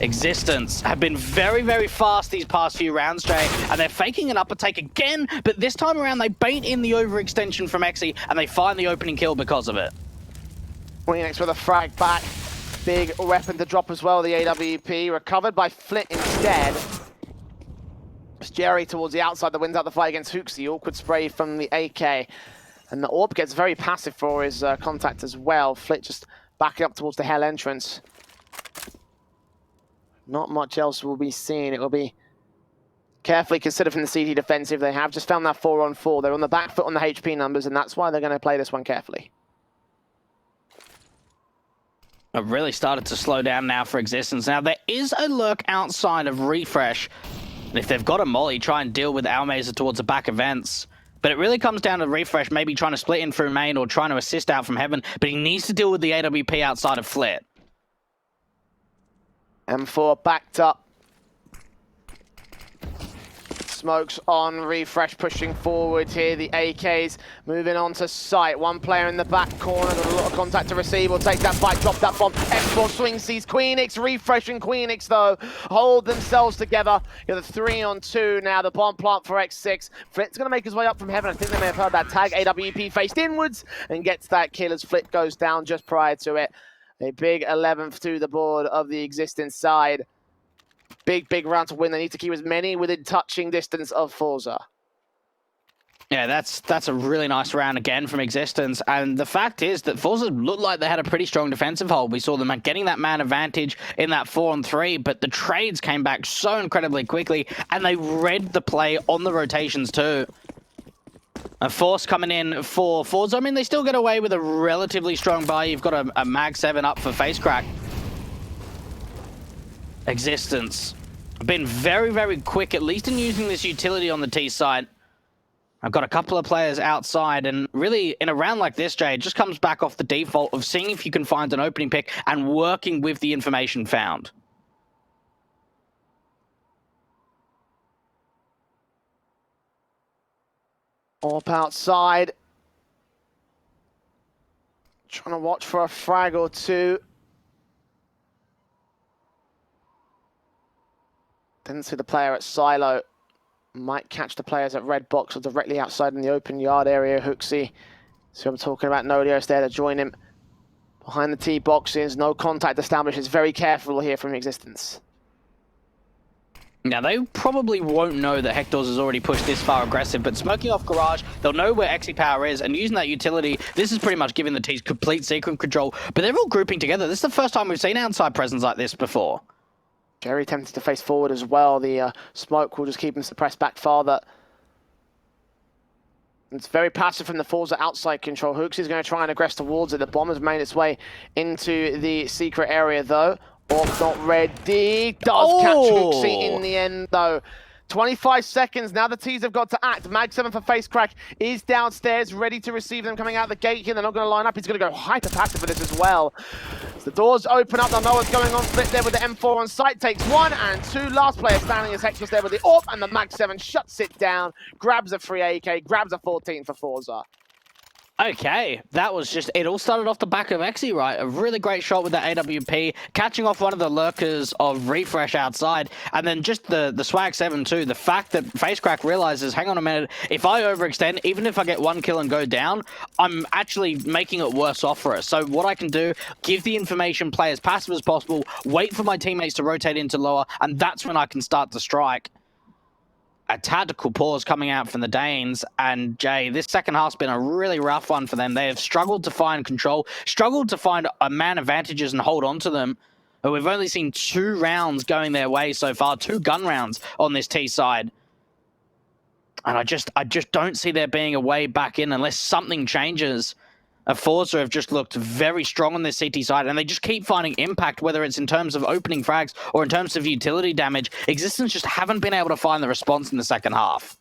Existence have been very, very fast these past few rounds, Jay, and they're faking an upper take again, but this time around they bait in the overextension from Exy, and they find the opening kill because of it. Queenix with a frag back. Big weapon to drop as well, the AWP. Recovered by Flit instead. It's Jerry towards the outside that wins out the fight against HooXi. Awkward spray from the AK. And the AWP gets very passive for his contact as well. Flit just backing up towards the hell entrance. Not much else will be seen. It will be carefully considered from the CT defensive. They have just found that 4-on-4. They're on the back foot on the HP numbers, and that's why they're going to play this one carefully. I've really started to slow down now for Existence. Now, there is a lurk outside of Refresh. And if they've got a molly, try and deal with Almazer towards the back events. But it really comes down to Refresh maybe trying to split in through main or trying to assist out from heaven. But he needs to deal with the AWP outside of Flit. M4 backed up. Smokes on, Refresh pushing forward here. The AKs moving on to site. One player in the back corner, got a lot of contact to receive. Will take that fight, drop that bomb. X4 swing sees Queenix. Refresh and Queenix, though, hold themselves together. You're the 3-on-2 now. The bomb plant for X6. Flit's going to make his way up from heaven. I think they may have heard that tag. AWP faced inwards and gets that kill as Flit goes down just prior to it. A big 11th to the board of the Existence side. Big round to win. They need to keep as many within touching distance of FORZE. Yeah, that's a really nice round again from Existence. And the fact is that FORZE looked like they had a pretty strong defensive hold. We saw them getting that man advantage in that 4-on-3, but the trades came back so incredibly quickly, and they read the play on the rotations too. A Force coming in for FORZE. I mean, they still get away with a relatively strong buy. You've got a Mag 7 up for FaceCrack. Existence. Been very, very quick, at least in using this utility on the T side. I've got a couple of players outside, and really, in a round like this, Jay, it just comes back off the default of seeing if you can find an opening pick and working with the information found. Up outside. Trying to watch for a frag or two. Didn't see the player at silo. Might catch the players at red box or directly outside in the open yard area. HooXi. So I'm talking about Nodios there to join him. Behind the T boxes, no contact established. It's very careful here from Existence. Now, they probably won't know that Hector's has already pushed this far aggressive, but smoking off Garage, they'll know where Exy Power is, and using that utility, this is pretty much giving the T's complete secret control, but they're all grouping together. This is the first time we've seen outside presence like this before. Jerry tempted to face forward as well. The smoke will just keep him suppressed back farther. It's very passive from the FORZE outside control. HooXi is going to try and aggress towards it. The bomb has made its way into the secret area, though. Orb not ready. Does catch Hooksy in the end, though. 25 seconds, now the T's have got to act. Mag 7 for Face Crack is downstairs, ready to receive them coming out the gate here. They're not going to line up. He's going to go hyper passive for this as well. As the doors open up, they'll know what's going on. Split there with the M4 on site, takes 1 and 2. Last player standing as Hex was there with the AWP, and the Mag 7 shuts it down, grabs a free AK, grabs a 14 for FORZE. Okay, that was just, it all started off the back of Xe, right? A really great shot with the AWP, catching off one of the lurkers of Refresh outside, and then just the Swag 7 too. The fact that FaceCrack realizes, hang on a minute, if I overextend, even if I get 1 kill and go down, I'm actually making it worse off for us. So what I can do, give the information, play as passive as possible, wait for my teammates to rotate into lower, and that's when I can start to strike. A tactical pause coming out from the Danes, and Jay, this second half's been a really rough one for them. They have struggled to find control, struggled to find man advantages and hold on to them. But we've only seen 2 rounds going their way so far, 2 gun rounds on this T side. And I just don't see there being a way back in unless something changes. FORZE have just looked very strong on this CT side, and they just keep finding impact, whether it's in terms of opening frags or in terms of utility damage. Existence just haven't been able to find the response in the second half.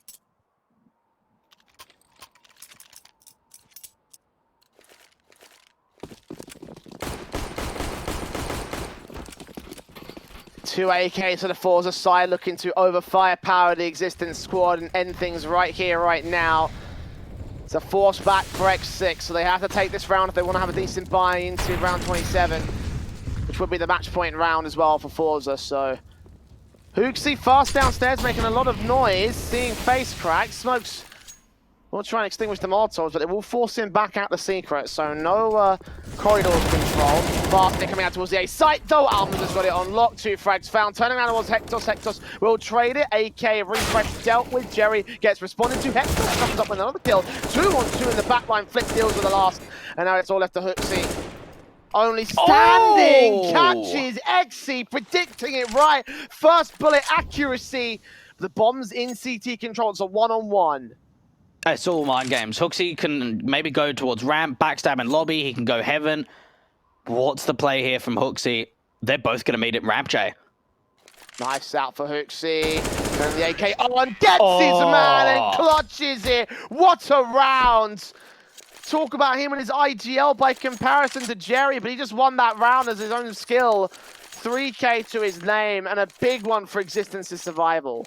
Two AKs to the FORZE side, looking to overfirepower the Existence squad and end things right here, right now. It's a force back for X6, so they have to take this round if they want to have a decent buy into round 27, which would be the match point round as well for FORZE. So Hooksy fast downstairs, making a lot of noise, seeing Face Crack. Smokes will try and extinguish the Molotovs, but it will force him back out the secret, so no corridors control. Fast, they're coming out towards the A site, though. Almond has got it on lock. 2 frags found. Turning around towards Hectos. Hectos will trade it. AK refresh dealt with. Jerry gets responded to. Hectos comes up with another kill. 2 on 2 in the backline. Flip deals with the last. And now it's all left to Hooksy. Only standing catches Xe, predicting it right. First bullet accuracy. The bomb's in CT control. It's a 1-on-1. It's all mind games. Hooksy can maybe go towards ramp, backstab and lobby. He can go heaven. What's the play here from Hooksy? They're both going to meet at ramp, Jay. Nice out for Hooksy. And the AK on, gets his man and clutches it. What a round. Talk about him and his IGL by comparison to Jerry, but he just won that round as his own skill. 3K to his name, and a big one for Existence's survival.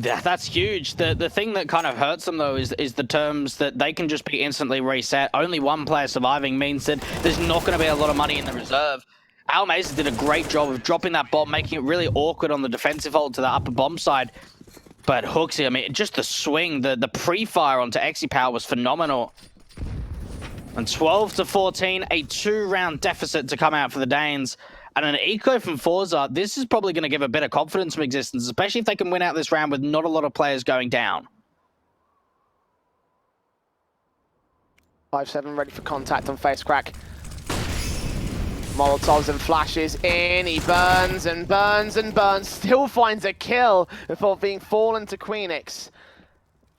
Yeah, that's huge. The thing that kind of hurts them, though, is the terms that they can just be instantly reset. Only 1 player surviving means that there's not going to be a lot of money in the reserve. Almaza did a great job of dropping that bomb, making it really awkward on the defensive hold to the upper bomb side. But Hooksy, I mean, just the swing, the pre-fire onto Xe Power was phenomenal. And 12-14, a 2-round deficit to come out for the Danes. And an eco from FORZE, this is probably going to give a bit of confidence from Existence, especially if they can win out this round with not a lot of players going down. 5-7 ready for contact on Face Crack. Molotovs and flashes in. He burns and burns and burns. Still finds a kill before being fallen to Queenix.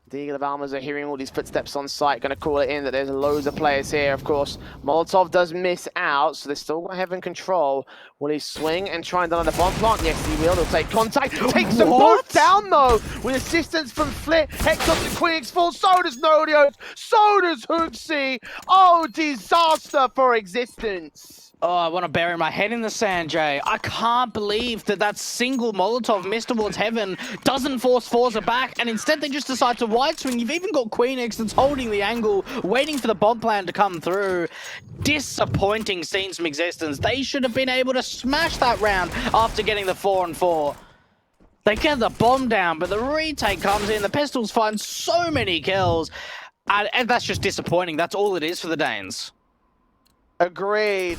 The Eagle of Almas are hearing all these footsteps on site, going to call it in that there's loads of players here, of course. Molotov does miss out, so they're still going to have in control. Will he swing and try and down the bomb plant? Yes, he will. He'll take contact. Takes them both down, though, with assistance from Flit. Hector to Queenix fall. So does Nodios. So does Hooksy. Oh, disaster for Existence. Oh, I want to bury my head in the sand, Jay. I can't believe that single Molotov missed towards heaven doesn't force FORZE back, and instead they just decide to wide swing. You've even got Queenix that's holding the angle, waiting for the bomb plan to come through. Disappointing scenes from Existence. They should have been able to smash that round after getting the 4-on-4. They get the bomb down, but the retake comes in. The Pistols find so many kills, and that's just disappointing. That's all it is for the Danes. Agreed.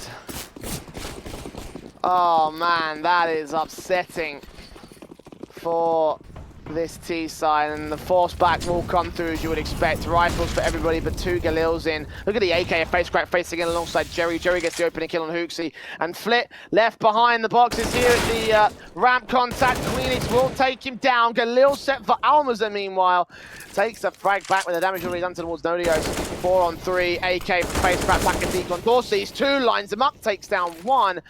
Oh man, that is upsetting for this T side, and the force back will come through as you would expect. Rifles for everybody, but 2 Galils in. Look at the AK, Face Crack facing in alongside Jerry. Jerry gets the opening kill on Hooksy, and Flit left behind the boxes here at the ramp contact. Queenix will take him down. Galil set for Almaza, meanwhile. Takes the frag back with the damage already done towards Nodios. 4-on-3, AK for Face Crack back at Deacon Dorsey's 2, lines him up, takes down 1.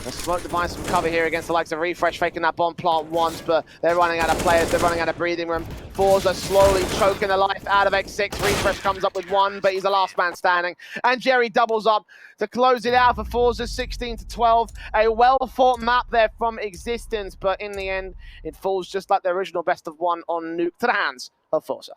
The smoke device some cover here against the likes of Refresh, faking that bomb plant once, but they're running out of players, they're running out of breathing room. FORZE are slowly choking the life out of X6. Refresh comes up with one, but he's the last man standing. And Jerry doubles up to close it out for FORZE 16-12. A well-fought map there from Existence, but in the end, it falls just like the original best of one on Nuke to the hands of FORZE.